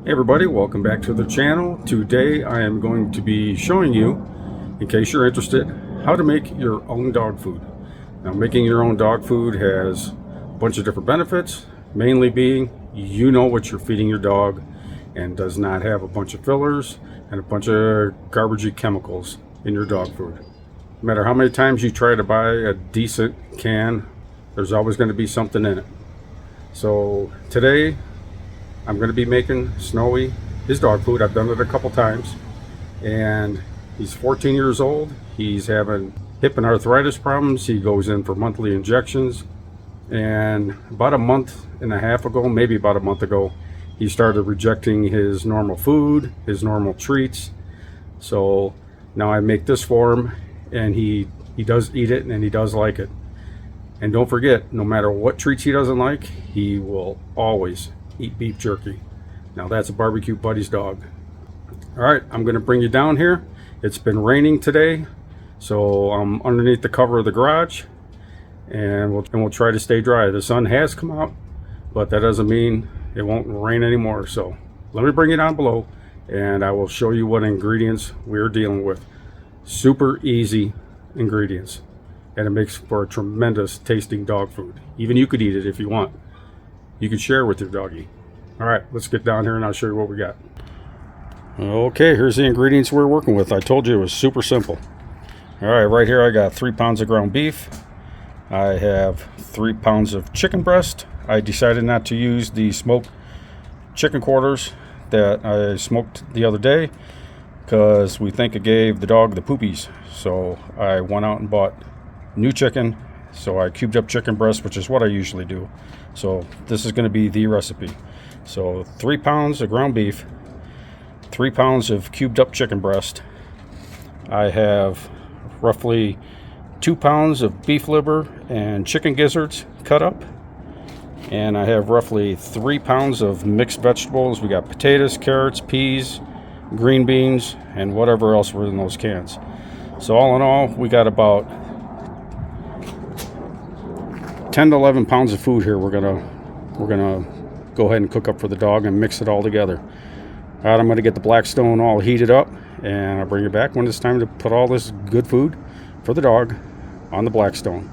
Hey everybody, welcome back to the channel. Today I am going to be showing you, in case you're interested, how to make your own dog food. Now, making your own dog food has a bunch of different benefits, mainly being you know what you're feeding your dog and does not have a bunch of fillers and a bunch of garbagey chemicals in your dog food. No matter how many times you try to buy a decent can, there's always going to be something in it. So today I'm going to be making Snowy his dog food. I've done it a couple times, and he's 14 years old. He's having hip and arthritis problems. He goes in for monthly injections, and about a month and a half ago, maybe about a month ago, he started rejecting his normal food, his normal treats. So now I make this for him, and he does eat it, and he does like it. And don't forget, no matter what treats he doesn't like, he will always eat beef jerky. Now that's a barbecue buddy's dog. All right, I'm going to bring you down here. It's been raining today, so I'm underneath the cover of the garage, and we'll try to stay dry. The sun has come out, but that doesn't mean it won't rain anymore. So let me bring you down below, and I will show you what ingredients we're dealing with. Super easy ingredients, and it makes for a tremendous tasting dog food. Even you could eat it if you want. You can share with your doggy. All right, let's get down here and I'll show you what we got. Okay, here's the ingredients we're working with. I told you it was super simple. All right, right here I got 3 pounds of ground beef. I have 3 pounds of chicken breast. I decided not to use the smoked chicken quarters that I smoked the other day because we think it gave the dog the poopies. So I went out and bought new chicken. So I cubed up chicken breast, which is what I usually do. So this is going to be the recipe. So 3 pounds of ground beef, 3 pounds of cubed up chicken breast. I have roughly 2 pounds of beef liver and chicken gizzards cut up. And I have roughly 3 pounds of mixed vegetables. We got potatoes, carrots, peas, green beans, and whatever else were in those cans. So all in all, we got about 10 to 11 pounds of food here. We're gonna go ahead and cook up for the dog and mix it all together. All right, I'm gonna get the Blackstone all heated up, and I'll bring you back when it's time to put all this good food for the dog on the Blackstone.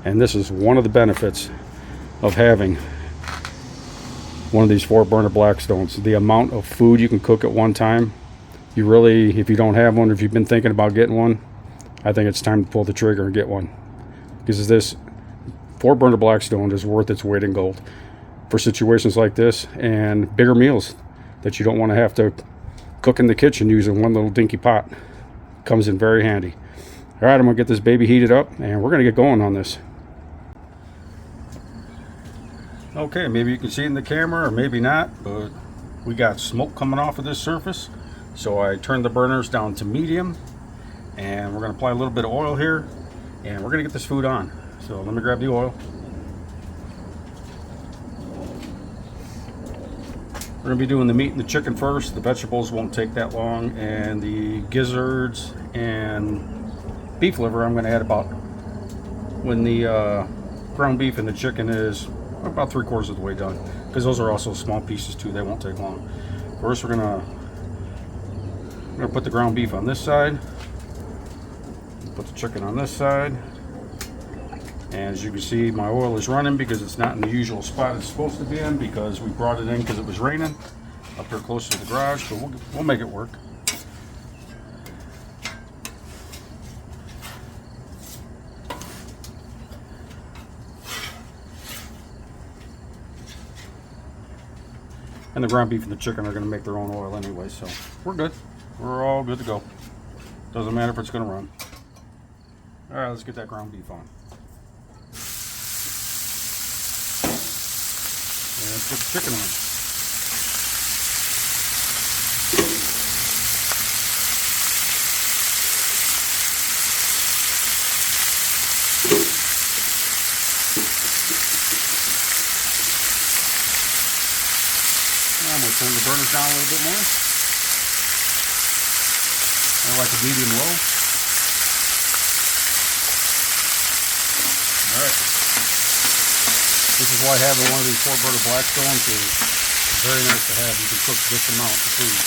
And this is one of the benefits of having one of these 4-burner Blackstones. The amount of food you can cook at one time. You really, if you don't have one, if you've been thinking about getting one, I think it's time to pull the trigger and get one, because this 4-burner Blackstone is worth its weight in gold for situations like this and bigger meals that you don't want to have to cook in the kitchen using one little dinky pot. Comes in very handy. All right, I'm gonna get this baby heated up and we're gonna get going on this. Okay, maybe you can see it in the camera or maybe not, but we got smoke coming off of this surface. So I turned the burners down to medium, and we're gonna apply a little bit of oil here, and we're gonna get this food on. So let me grab the oil. We're going to be doing the meat and the chicken first. The vegetables won't take that long, and the gizzards and beef liver I'm going to add about when the ground beef and the chicken is about 3/4 of the way done, because those are also small pieces too. They won't take long. First we're going to put the ground beef on this side, put the chicken on this side. And as you can see, my oil is running because it's not in the usual spot it's supposed to be in, because we brought it in because it was raining up here close to the garage, but we'll make it work. And the ground beef and the chicken are going to make their own oil anyway, so we're good. We're all good to go. Doesn't matter if it's going to run. All right, let's get that ground beef on. Let's put the chicken on. I'm going to turn the burners down a little bit more. I like a medium low. All right. This is why having one of these 4-burner Blackstones is very nice to have. You can cook this amount of food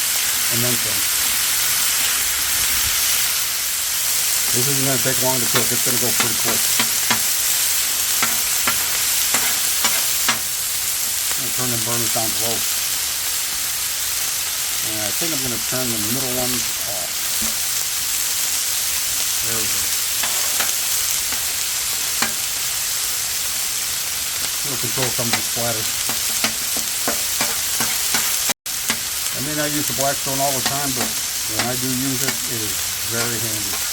and then some. This isn't going to take long to cook. It's going to go pretty quick. I'm going to turn the burners down low. And I think I'm going to turn the middle ones off. There we go. We'll control some of the splatter. I may not use the Blackstone all the time, but when I do use it, it is very handy.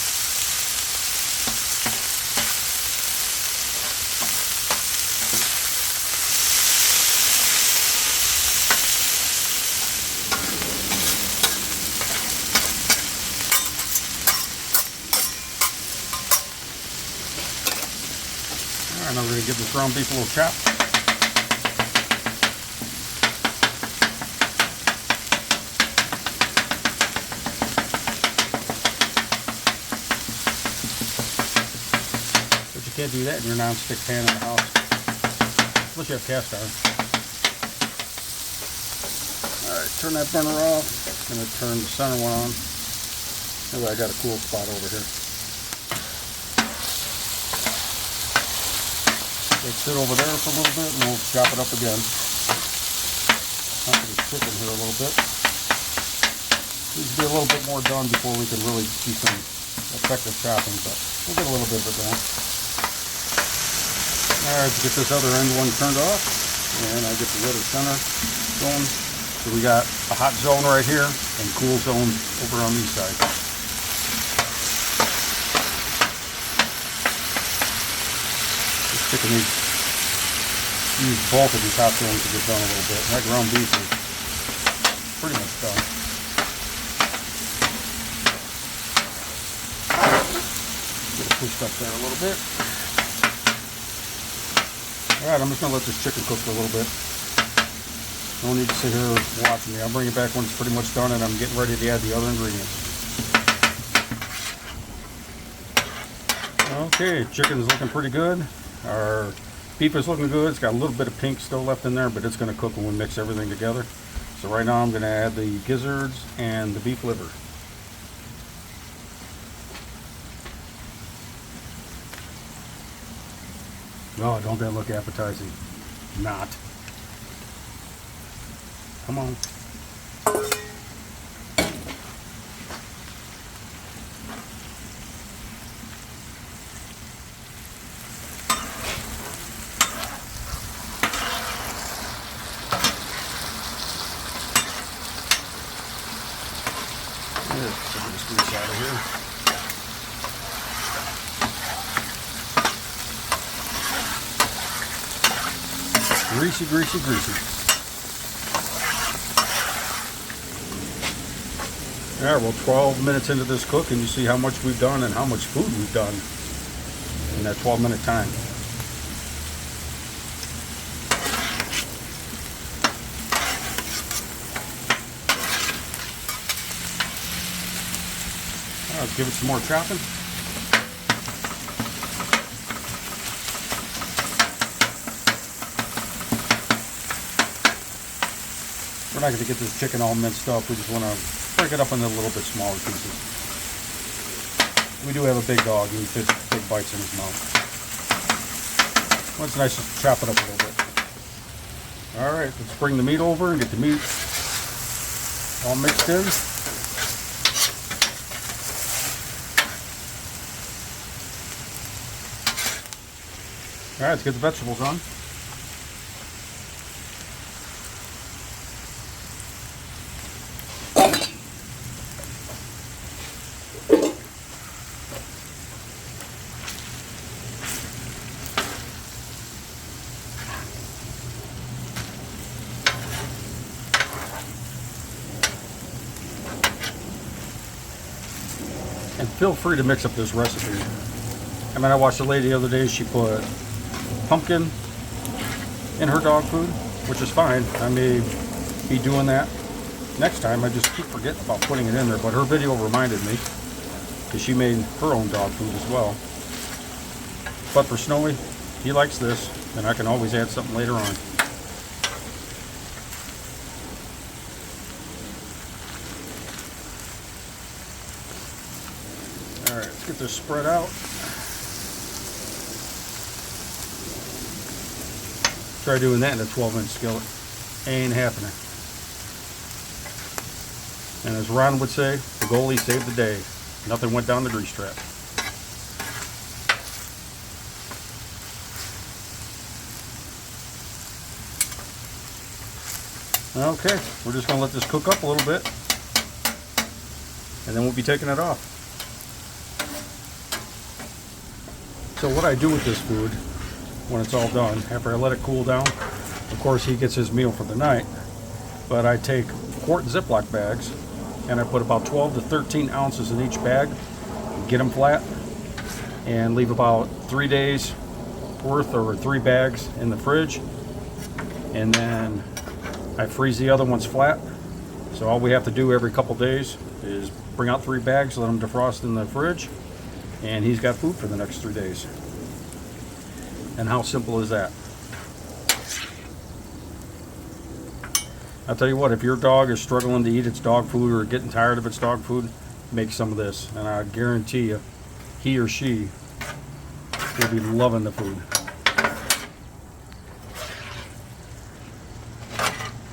Alright, now we're going to give this ground beef a little chop. But you can't do that in your non-stick pan in the house, unless you have cast iron. Alright, turn that burner off. I'm going to turn the center one on. Maybe I got a cool spot over here. Let's sit over there for a little bit and we'll chop it up again. Chop the chicken here a little bit. Needs to be a little bit more done before we can really see some effective chopping, but we'll get a little bit of it done. Alright, let's get this other end one turned off, and I get the other center going. So we got a hot zone right here and cool zones over on these sides. This chicken needs to use both of these hot zones to get done a little bit. That ground beef is pretty much done. Get it pushed up there a little bit. Alright, I'm just going to let this chicken cook for a little bit. No need to sit here watching me. I'll bring it back when it's pretty much done and I'm getting ready to add the other ingredients. Okay, chicken's looking pretty good. Our beef is looking good. It's got a little bit of pink still left in there, but it's going to cook when we mix everything together. So right now I'm going to add the gizzards and the beef liver. Oh, don't that look appetizing? Not. Come on. Take this grease out of here. Greasy, greasy, greasy. Alright, well, 12 minutes into this cook, and you see how much we've done and how much food we've done in that 12-minute time. Let's give it some more chopping. We're not going to get this chicken all minced up. We just want to break it up into a little bit smaller pieces. We do have a big dog. He fits big bites in his mouth. Well, it's nice to chop it up a little bit. Alright, let's bring the meat over and get the meat all mixed in. Alright, let's get the vegetables on. And feel free to mix up this recipe. I mean, I watched a lady the other day, she put pumpkin in her dog food, which is fine. I may be doing that next time. I just keep forgetting about putting it in there, but her video reminded me because she made her own dog food as well. But for Snowy, he likes this, and I can always add something later on. this spread out. Try doing that in a 12-inch skillet. Ain't happening. And as Ron would say, the goalie saved the day. Nothing went down the grease trap. Okay, we're just going to let this cook up a little bit, and then we'll be taking it off. So what I do with this food, when it's all done, after I let it cool down, of course he gets his meal for the night, but I take quart Ziploc bags, and I put about 12 to 13 ounces in each bag, get them flat, and leave about 3 days worth or 3 bags in the fridge, and then I freeze the other ones flat. So all we have to do every couple days is bring out 3 bags, let them defrost in the fridge, and he's got food for the next 3 days. And how simple is that? I'll tell you what, if your dog is struggling to eat its dog food or getting tired of its dog food, make some of this, and I guarantee you, he or she will be loving the food.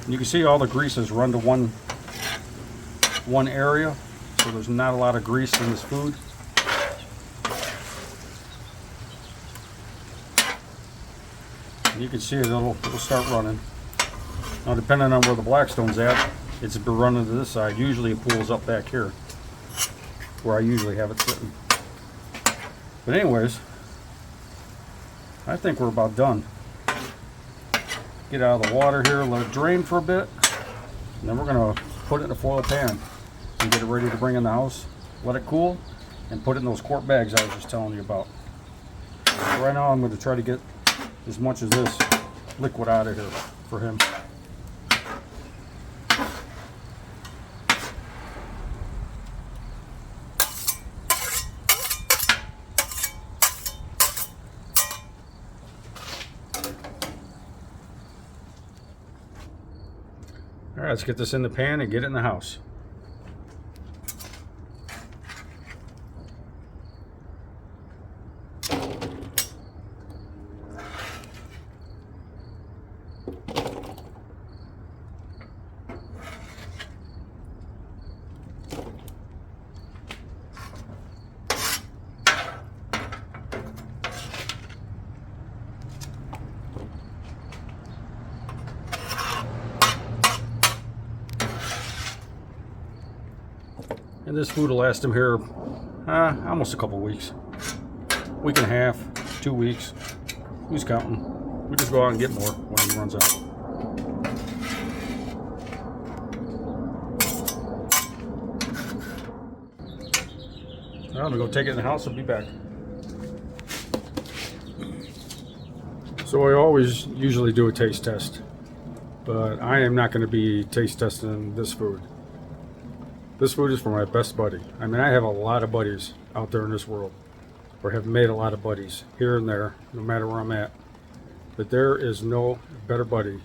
You can see all the greases run to one area, so there's not a lot of grease in this food. And you can see it'll start running. Now, depending on where the Blackstone's at, it's been running to this side. Usually it pools up back here, where I usually have it sitting. But anyways, I think we're about done. Get out of the water here, let it drain for a bit, and then we're going to put it in a foil pan and get it ready to bring in the house. Let it cool and put it in those quart bags I was just telling you about. So right now I'm going to try to get as much of this liquid out of here for him. Alright, let's get this in the pan and get it in the house. And this food will last him here almost a couple weeks. Week and a half, 2 weeks. Who's counting? We just go out and get more when he runs out. I'm gonna go take it in the house and be back. So I always usually do a taste test, but I am not going to be taste testing this food. This food is for my best buddy. I mean, I have a lot of buddies out there in this world, or have made a lot of buddies here and there, no matter where I'm at. But there is no better buddy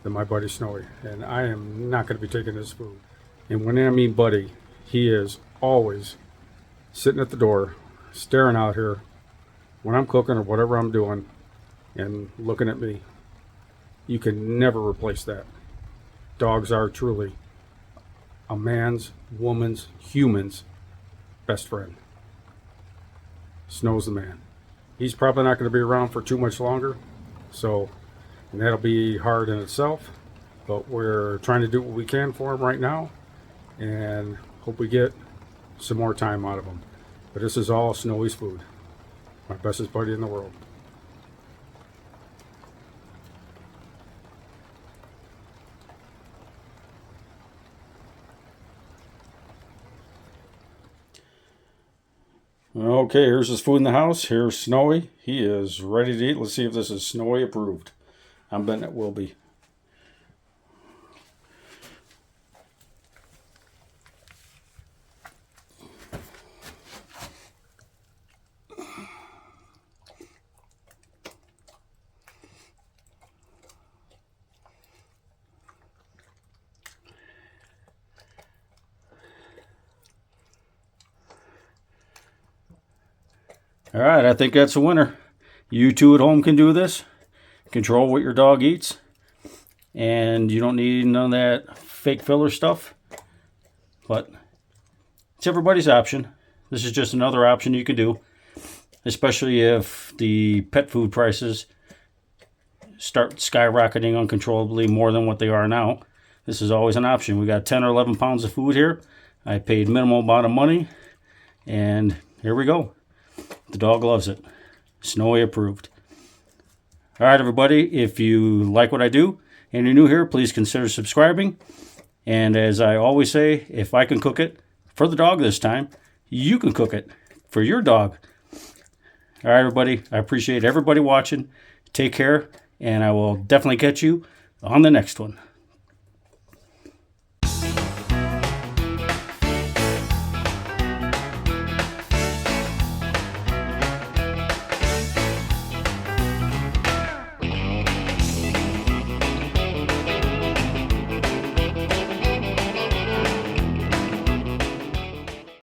than my buddy Snowy, and I am not going to be taking his food. And when I mean buddy, he is always sitting at the door, staring out here when I'm cooking or whatever I'm doing, and looking at me. You can never replace that. Dogs are truly a man's, woman's, human's best friend. Snow's the man. He's probably not going to be around for too much longer, so, and that'll be hard in itself, but we're trying to do what we can for him right now, and hope we get some more time out of him. But this is all Snowy's food. My bestest buddy in the world. Okay, here's his food in the house. Here's Snowy. He is ready to eat. Let's see if this is Snowy approved. I'm betting it will be. All right, I think that's a winner. You too at home can do this. Control what your dog eats. And you don't need none of that fake filler stuff. But it's everybody's option. This is just another option you can do. Especially if the pet food prices start skyrocketing uncontrollably more than what they are now. This is always an option. We got 10 or 11 pounds of food here. I paid minimal amount of money. And here we go. The dog loves it. Snowy approved. All right, everybody. If you like what I do and you're new here, please consider subscribing. And as I always say, if I can cook it for the dog this time, you can cook it for your dog. All right, everybody. I appreciate everybody watching. Take care, and I will definitely catch you on the next one.